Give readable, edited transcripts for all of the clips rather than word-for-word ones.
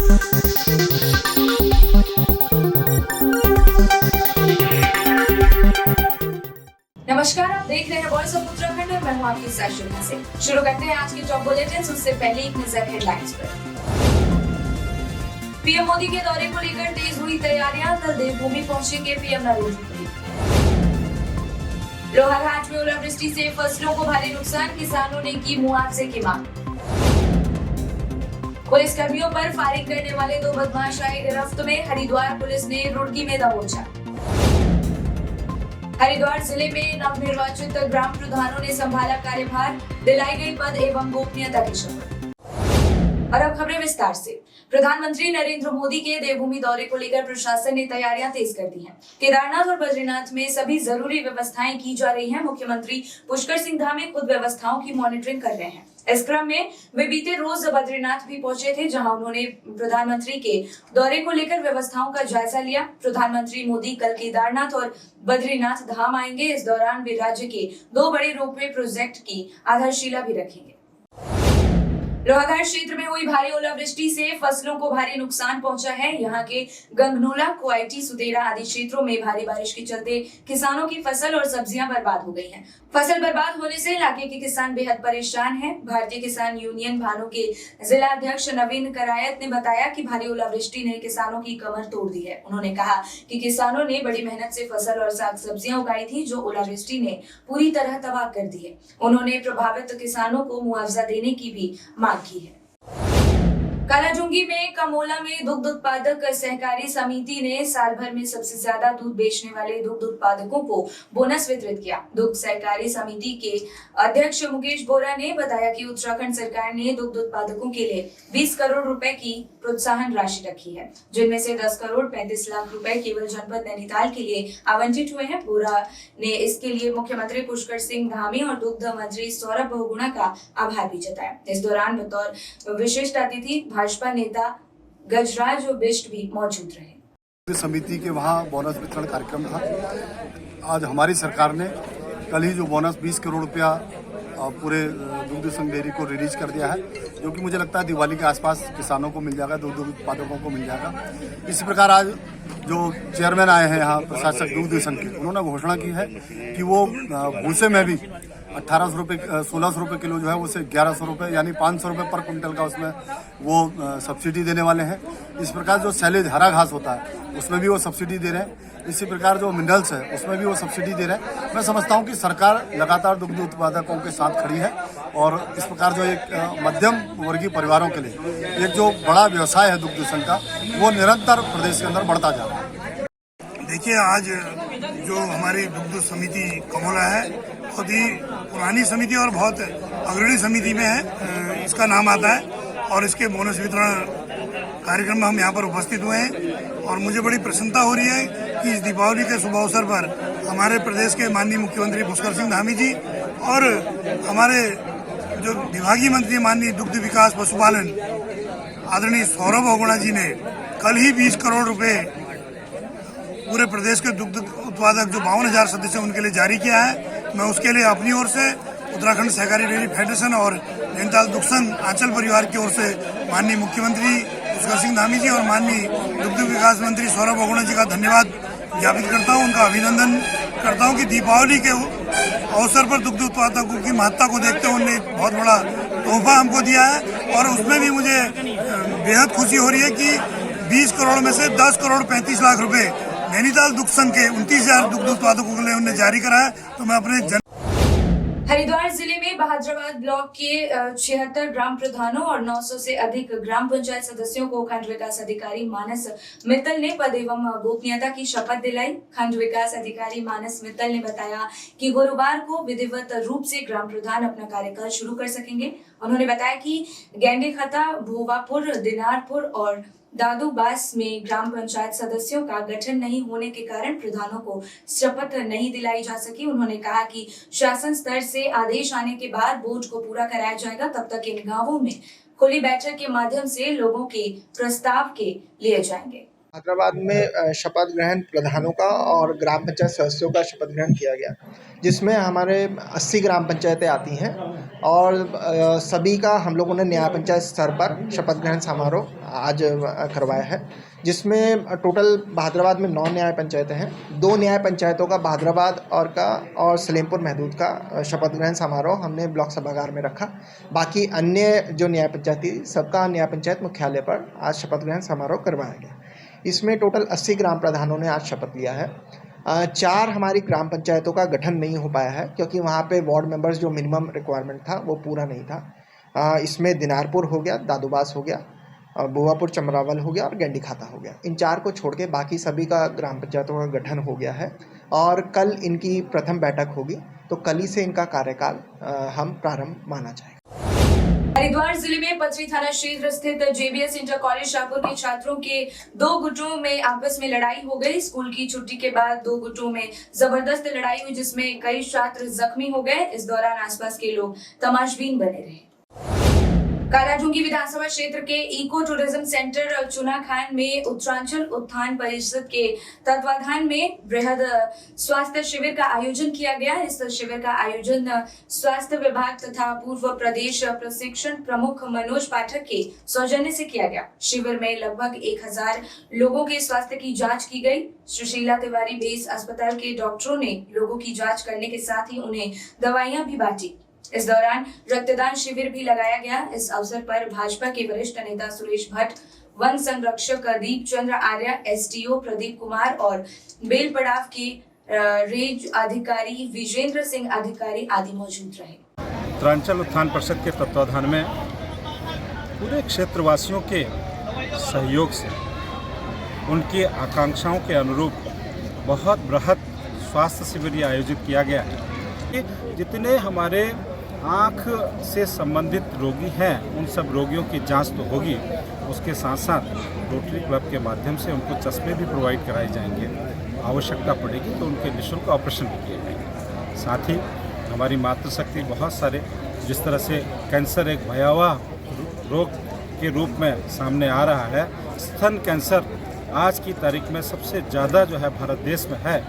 नमस्कार, आप देख रहे हैं वॉइस ऑफ उत्तराखंड और मैं हूं आपकी साक्षी से। शुरू करते हैं आज के टॉप बुलेटिन। उससे पहले एक नजर हेडलाइंस पर। पीएम मोदी के दौरे को लेकर तेज हुई तैयारियां। कल देवभूमि पहुंचेंगे पीएम नरेंद्र मोदी। लोहाघाट में ओलावृष्टि से फसलों को भारी नुकसान, किसानों ने की मुआवजे की मांग। पुलिस कर्मियों पर फायरिंग करने वाले 2 बदमाश आए गिरफ्त में, हरिद्वार पुलिस ने रुड़की में दबोचा। हरिद्वार जिले में नवनिर्वाचित ग्राम प्रधानों ने संभाला कार्यभार, दिलाई गई पद एवं गोपनीयता की शपथ। और अब खबरें विस्तार से। प्रधानमंत्री नरेंद्र मोदी के देवभूमि दौरे को लेकर प्रशासन ने तैयारियां तेज कर दी हैं। केदारनाथ और बद्रीनाथ में सभी जरूरी व्यवस्थाएं की जा रही हैं। मुख्यमंत्री पुष्कर सिंह धामी खुद व्यवस्थाओं की मॉनिटरिंग कर रहे हैं। इस क्रम में वे बीते रोज बद्रीनाथ भी पहुंचे थे, जहां उन्होंने प्रधानमंत्री के दौरे को लेकर व्यवस्थाओं का जायजा लिया। प्रधानमंत्री मोदी कल केदारनाथ और बद्रीनाथ धाम आएंगे। इस दौरान वे राज्य के 2 बड़े रोपवे प्रोजेक्ट की आधारशिला भी रखेंगे। लोहाघाट क्षेत्र में हुई भारी ओलावृष्टि से फसलों को भारी नुकसान पहुंचा है। यहाँ के गंगनोला, कोआईटी, सुतेरा आदि क्षेत्रों में भारी बारिश के चलते किसानों की फसल और सब्जियां बर्बाद हो गई हैं। फसल बर्बाद होने से इलाके के किसान बेहद परेशान हैं। भारतीय किसान यूनियन भानु के जिला अध्यक्ष नवीन करायत ने बताया कि भारी ओलावृष्टि ने किसानों की कमर तोड़ दी है। उन्होंने कहा कि किसानों ने बड़ी मेहनत से फसल और साग सब्जियां उगाई थी, जो ओलावृष्टि ने पूरी तरह तबाह कर दी है। उन्होंने प्रभावित किसानों को मुआवजा देने की भी मांग की है। कालाजुंगी में कमोला में दुग्ध उत्पादक सहकारी समिति ने साल भर में सबसे ज्यादा दूध बेचने वाले दुग्ध उत्पादकों को बोनस वितरित किया। दुग्ध सहकारी समिति के अध्यक्ष मुकेश बोरा ने बताया कि उत्तराखंड सरकार ने दुग्ध उत्पादकों के लिए 20 करोड़ रुपए की प्रोत्साहन राशि रखी है, जिनमें से 10 करोड़ 35 लाख रुपए केवल जनपद नैनीताल के लिए आवंटित हुए हैं। बोरा ने इसके लिए मुख्यमंत्री पुष्कर सिंह धामी और दुग्ध मंत्री सौरभ बहुगुणा का आभार भी जताया। इस दौरान बतौर विशिष्ट अतिथि भाजपा नेता गजराज बिष्ट भी मौजूद रहे। समिति के वहाँ बोनस वितरण कार्यक्रम था। आज हमारी सरकार ने कल ही जो बोनस 20 करोड़ रुपया पूरे दुग्ध संघ डेयरी को रिलीज कर दिया है, जो कि मुझे लगता है दिवाली के आसपास किसानों को मिल जाएगा, दुग्ध उत्पादकों को मिल जाएगा। इसी प्रकार आज जो चेयरमैन आए हैं यहाँ प्रशासक दुग्ध संघ के, उन्होंने घोषणा की है कि वो भूसे में भी 1800 रुपये 1600 रुपये किलो जो है उसे 1100 रुपये यानी 500 रुपये पर कुंटल का उसमें वो सब्सिडी देने वाले हैं। इस प्रकार जो सैलेज हरा घास होता है उसमें भी वो सब्सिडी दे रहे हैं। इसी प्रकार जो मिनरल्स है उसमें भी वो सब्सिडी दे रहे हैं। मैं समझता हूँ कि सरकार लगातार दुग्ध उत्पादकों के साथ खड़ी है और इस प्रकार जो एक मध्यम वर्गीय परिवारों के लिए एक जो बड़ा व्यवसाय है दुग्ध संघ का, वो निरंतर प्रदेश के अंदर बढ़ता जा रहा है। देखिए, आज जो हमारी दुग्ध समिति कमोला है बहुत ही पुरानी समिति और बहुत अग्रणी समिति में है, इसका नाम आता है। और इसके बोनस वितरण कार्यक्रम में हम यहाँ पर उपस्थित हुए हैं और मुझे बड़ी प्रसन्नता हो रही है कि इस दीपावली के शुभ अवसर पर हमारे प्रदेश के माननीय मुख्यमंत्री पुष्कर सिंह धामी जी और हमारे जो विभागीय मंत्री माननीय दुग्ध विकास पशुपालन आदरणीय सौरभ बहुगुणा जी ने कल ही 20 करोड़ रुपए पूरे प्रदेश के दुग्ध उत्पादक जो 52,000 सदस्य उनके लिए जारी किया है। मैं उसके लिए अपनी ओर से उत्तराखंड सहकारी डेयरी फेडरेशन और नैनीताल दुग्ध संघ आंचल परिवार की ओर से माननीय मुख्यमंत्री पुष्कर सिंह धामी जी और माननीय दुग्ध विकास मंत्री सौरभ बहुगुणा जी का धन्यवाद ज्ञापित करता हूं, उनका अभिनंदन करता हूं कि दीपावली के अवसर पर दुग्ध उत्पादकों की महत्ता को देखते हुए उन्होंने बहुत बड़ा तोहफा हमको दिया है। और उसमें भी मुझे बेहद खुशी हो रही है कि 20 करोड़ में से 10 करोड़ 35 लाख रुपए नैनीताल दुग्ध संघ के 29,000 दुग्ध उत्पादकों के लिए उन्हें जारी करा है। तो मैं अपने हरिद्वार जिले में बहादुराबाद ब्लॉक के 76 ग्राम प्रधानों और 900 से अधिक ग्राम पंचायत सदस्यों को खंड विकास अधिकारी मानस मित्तल ने पद एवं गोपनीयता की शपथ दिलाई। खंड विकास अधिकारी मानस मित्तल ने बताया कि गुरुवार को विधिवत रूप से ग्राम प्रधान अपना कार्यकाल शुरू कर सकेंगे। उन्होंने बताया कि गेंडेखता, भोवापुर, दिनारपुर और दादूबास में ग्राम पंचायत सदस्यों का गठन नहीं होने के कारण प्रधानों को शपथ नहीं दिलाई जा सकी। उन्होंने कहा कि शासन स्तर से आदेश आने के बाद बोर्ड को पूरा कराया जाएगा। तब तक इन गांवों में खुली बैठक के माध्यम से लोगों के प्रस्ताव के लिए जाएंगे। हैदराबाद में शपथ ग्रहण प्रधानों का और ग्राम पंचायत सदस्यों का शपथ ग्रहण किया गया, जिसमें हमारे 80 ग्राम पंचायतें आती हैं और सभी का हम लोगों ने न्याय पंचायत स्तर पर शपथ ग्रहण समारोह आज करवाया है, जिसमें टोटल हैदराबाद में 9 न्याय पंचायतें हैं। 2 न्याय पंचायतों का हैदराबाद और सलेमपुर महदूद का शपथ ग्रहण समारोह हमने ब्लॉक सभागार में रखा। बाकी अन्य जो न्याय पंचायत थी सबका न्याय पंचायत मुख्यालय पर आज शपथ ग्रहण समारोह करवाया गया। इसमें टोटल 80 ग्राम प्रधानों ने आज शपथ लिया है। 4 हमारी ग्राम पंचायतों का गठन नहीं हो पाया है क्योंकि वहाँ पे वार्ड मेंबर्स जो मिनिमम रिक्वायरमेंट था वो पूरा नहीं था। इसमें दिनारपुर हो गया, दादूबास हो गया, बुआपुर चमरावल हो गया और गैंडी खाता हो गया। इन 4 को छोड़ के बाकी सभी का ग्राम पंचायतों का गठन हो गया है और कल इनकी प्रथम बैठक होगी, तो कल ही से इनका कार्यकाल हम प्रारंभ माना जाएगा। हरिद्वार जिले में पचरी थाना क्षेत्र स्थित जेबीएस इंटर कॉलेज शाहपुर के छात्रों के 2 गुटों में आपस में लड़ाई हो गई। स्कूल की छुट्टी के बाद 2 गुटों में जबरदस्त लड़ाई हुई, जिसमें कई छात्र जख्मी हो गए। इस दौरान आसपास के लोग तमाशबीन बने रहे। कालाढूंगी विधानसभा क्षेत्र के इको टूरिज्म सेंटर चुनाखान में उत्तरांचल उत्थान परिषद के तत्वाधान में बृहद स्वास्थ्य शिविर का आयोजन किया गया। इस शिविर का आयोजन स्वास्थ्य विभाग तथा पूर्व प्रदेश प्रशिक्षण प्रमुख मनोज पाठक के सौजन्य से किया गया। शिविर में लगभग 1000 लोगों के स्वास्थ्य की जांच की गई। सुशीला तिवारी बेस अस्पताल के डॉक्टरों ने लोगों की जांच करने के साथ ही उन्हें दवाइयां भी बांटी। इस दौरान रक्तदान शिविर भी लगाया गया। इस अवसर पर भाजपा के वरिष्ठ नेता सुरेश भट्ट, वन संरक्षक दीप चंद्र आर्य, एसडीओ प्रदीप कुमार और बेल पड़ाव के रेंज अधिकारी विजेंद्र सिंह अधिकारी आदि मौजूद रहे। उत्तरांचल उत्थान परिषद के तत्वाधान में पूरे क्षेत्रवासियों के सहयोग से उनकी आकांक्षाओं के अनुरूप बहुत बृहद स्वास्थ्य शिविर आयोजित किया गया है। जितने हमारे आँख से संबंधित रोगी हैं उन सब रोगियों की जांच तो होगी, उसके साथ साथ रोटरी क्लब के माध्यम से उनको चश्मे भी प्रोवाइड कराए जाएंगे। आवश्यकता पड़ेगी तो उनके निःशुल्क ऑपरेशन भी किए जाएंगे। साथ ही हमारी मातृशक्ति बहुत सारे, जिस तरह से कैंसर एक भयावह रोग के रूप में सामने आ रहा है, स्तन कैंसर आज की तारीख में सबसे ज़्यादा जो है भारत देश में है।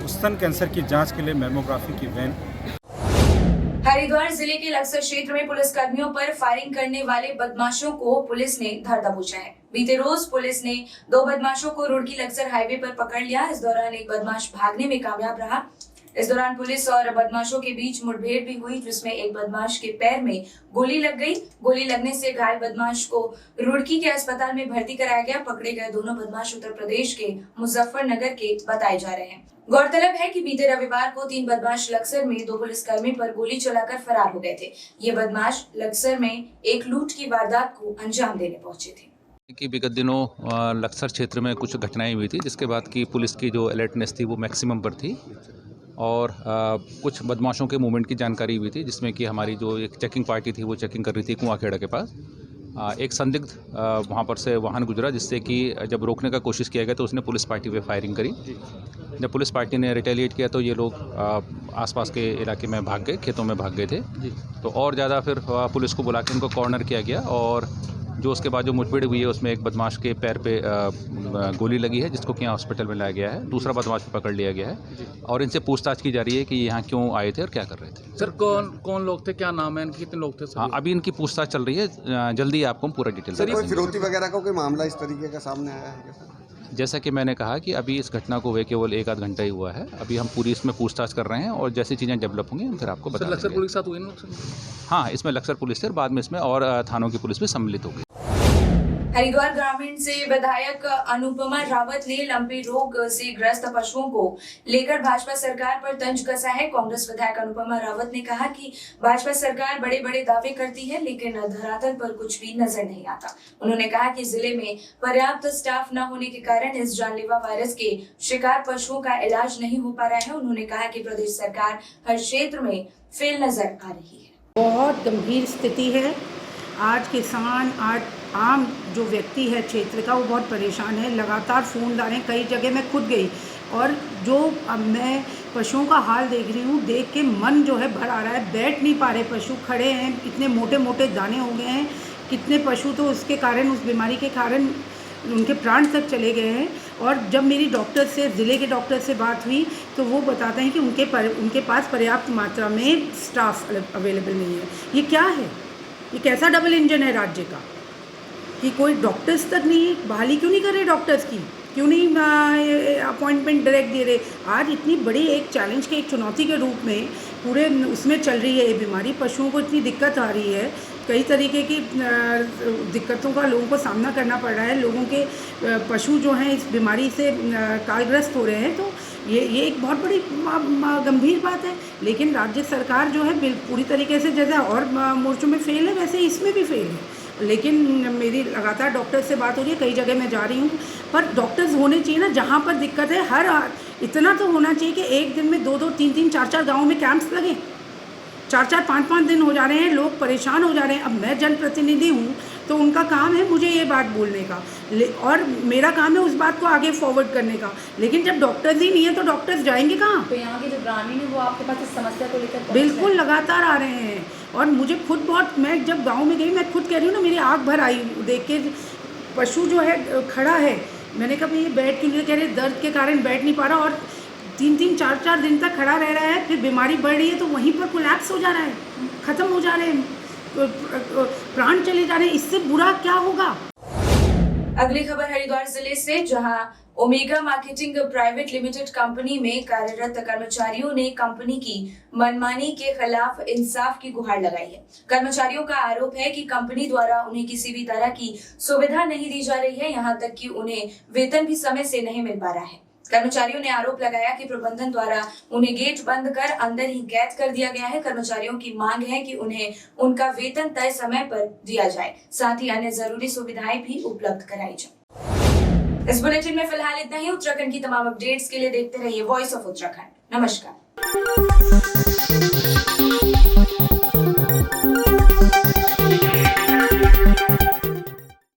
स्तन कैंसर की जांच के लिए मेमोग्राफी की वैन। हरिद्वार जिले के लक्सर क्षेत्र में पुलिस कर्मियों पर फायरिंग करने वाले बदमाशों को पुलिस ने धर दबोचा है। बीते रोज पुलिस ने 2 बदमाशों को रुड़की लक्सर हाईवे पर पकड़ लिया। इस दौरान एक बदमाश भागने में कामयाब रहा। इस दौरान पुलिस और बदमाशों के बीच मुठभेड़ भी हुई, जिसमें एक बदमाश के पैर में गोली लग गई। गोली लगने से घायल बदमाश को रुड़की के अस्पताल में भर्ती कराया गया। पकड़े गए दोनों बदमाश उत्तर प्रदेश के मुजफ्फरनगर के बताए जा रहे हैं। गौरतलब है कि बीते रविवार को 3 बदमाश लक्सर में 2 पुलिसकर्मी पर गोली चलाकर फरार हो गए थे। ये बदमाश लक्सर में एक लूट की वारदात को अंजाम देने पहुंचे थे। कि विगत दिनों लक्सर क्षेत्र में कुछ घटनाएं हुई थी, जिसके बाद की पुलिस की जो अलर्टनेस थी वो मैक्सिमम पर थी और कुछ बदमाशों के मूवमेंट की जानकारी हुई थी, जिसमें कि हमारी जो एक चेकिंग पार्टी थी वो चेकिंग कर रही थी कुआंखेड़ा के पास। एक संदिग्ध वहाँ पर से वाहन गुजरा, जिससे कि जब रोकने का कोशिश किया गया तो उसने पुलिस पार्टी पे फायरिंग करी। जब पुलिस पार्टी ने रिटेलिएट किया तो ये लोग आसपास के इलाके में भाग गए, खेतों में भाग गए थे। तो और ज़्यादा फिर पुलिस को बुला के उनको कॉर्नर किया गया और जो उसके बाद जो मुठभेड़ हुई है उसमें एक बदमाश के पैर पे गोली लगी है, जिसको कि यहाँ हॉस्पिटल में लाया गया है। दूसरा बदमाश पकड़ लिया गया है और इनसे पूछताछ की जा रही है कि यहाँ क्यों आए थे और क्या कर रहे थे। सर कौन लोग थे, क्या नाम है, कितने लोग थे? हाँ, अभी इनकी पूछताछ चल रही है, जल्दी आपको हम पूरा डिटेल सर, कोई फिरौती वगैरह का कोई मामला इस तरीके का सामने आया है क्या? जैसा कि मैंने कहा कि अभी इस घटना को हुए केवल 1 आध घंटा ही हुआ है। अभी हम पूरी इसमें पूछताछ कर रहे हैं और जैसी चीज़ें डेवलप होंगी हम फिर आपको बता देंगे। लक्सर पुलिस के साथ हुए ना? हाँ, इसमें लक्सर पुलिस है, बाद में इसमें और थानों की पुलिस भी सम्मिलित होगी। हरिद्वार ग्रामीण से विधायक अनुपमा रावत ने लंपी रोग से ग्रस्त पशुओं को लेकर भाजपा सरकार पर तंज कसा है। कांग्रेस विधायक अनुपमा रावत ने कहा कि भाजपा सरकार बड़े बड़े दावे करती है, लेकिन धरातल पर कुछ भी नजर नहीं आता। उन्होंने कहा कि जिले में पर्याप्त स्टाफ न होने के कारण इस जानलेवा वायरस के शिकार पशुओं का इलाज नहीं हो पा रहा है। उन्होंने कहा कि प्रदेश सरकार हर क्षेत्र में फेल नजर आ रही है। बहुत गंभीर स्थिति है। आज किसान, आज आम जो व्यक्ति है क्षेत्र का, वो बहुत परेशान है। लगातार फ़ोन आ रहे हैं, कई जगह मैं खुद गई और जो अब मैं पशुओं का हाल देख रही हूँ, देख के मन जो है भर आ रहा है। बैठ नहीं पा रहे पशु, खड़े हैं, इतने मोटे मोटे दाने हो गए हैं। कितने पशु तो उसके कारण, उस बीमारी के कारण उनके प्राण तक चले गए हैं। और जब मेरी डॉक्टर से, ज़िले के डॉक्टर से बात हुई तो वो बताते हैं कि उनके पास पर्याप्त मात्रा में स्टाफ अवेलेबल नहीं है। ये क्या है? ये कैसा डबल इंजन है राज्य का कि कोई डॉक्टर्स तक नहीं, बहाली क्यों नहीं कर रहे डॉक्टर्स की, क्यों नहीं अपॉइंटमेंट डायरेक्ट दे रहे? आज इतनी बड़ी एक चैलेंज के, एक चुनौती के रूप में पूरे उसमें चल रही है ये बीमारी। पशुओं को इतनी दिक्कत आ रही है, कई तरीके की दिक्कतों का लोगों को सामना करना पड़ रहा है। लोगों के पशु जो हैं इस बीमारी से कालग्रस्त हो रहे हैं। तो ये एक बहुत बड़ी गंभीर बात है। लेकिन राज्य सरकार जो है पूरी तरीके से, जैसे और मोर्चों में फेल है वैसे इसमें भी फेल है। लेकिन मेरी लगातार डॉक्टर से बात हो रही है, कई जगह मैं जा रही हूँ, पर डॉक्टर्स होने चाहिए ना जहाँ पर दिक्कत है। हर इतना तो होना चाहिए कि एक दिन में 2-2, 3-3, 4-4 गाँव में कैंप्स लगे। 4-4, 5-5 दिन हो जा रहे हैं, लोग परेशान हो जा रहे हैं। अब मैं जनप्रतिनिधि हूँ तो उनका काम है मुझे ये बात बोलने का, और मेरा काम है उस बात को आगे फॉरवर्ड करने का। लेकिन जब डॉक्टर्स ही नहीं है तो डॉक्टर्स जाएंगे कहाँ? तो यहाँ के जो ग्रामीण है वो आपके पास इस समस्या को लेकर बिल्कुल लगातार आ रहे हैं। और मुझे खुद बहुत, मैं जब गांव में गई, मैं खुद कह रही हूँ ना, मेरी आँख भर आई देख के। पशु जो है खड़ा है, मैंने कहा ये बैठ क्यों नहीं, कह रहे दर्द के कारण बैठ नहीं पा रहा, और 3-3, 4-4 दिन तक खड़ा रह रहा है। फिर बीमारी बढ़ रही है तो वहीं पर कोलैप्स हो जा रहा है, ख़त्म हो जा रहे हैं, प्राण चले जा रहे हैं। इससे बुरा क्या होगा? अगली खबर हरिद्वार जिले से, जहां omega marketing private limited company में कार्यरत कर्मचारियों ने कंपनी की मनमानी के खिलाफ इंसाफ की गुहार लगाई है। कर्मचारियों का आरोप है कि कंपनी द्वारा उन्हें किसी भी तरह की सुविधा नहीं दी जा रही है, यहां तक कि उन्हें वेतन भी समय से नहीं मिल पा रहा है। कर्मचारियों ने आरोप लगाया कि प्रबंधन द्वारा उन्हें गेट बंद कर अंदर ही कैद कर दिया गया है। कर्मचारियों की मांग है कि उन्हें उनका वेतन तय समय पर दिया जाए, साथ ही अन्य जरूरी सुविधाएं भी उपलब्ध कराई जाए। इस बुलेटिन में फिलहाल इतना ही। उत्तराखंड की तमाम अपडेट्स के लिए देखते रहिए वॉइस ऑफ उत्तराखंड। नमस्कार।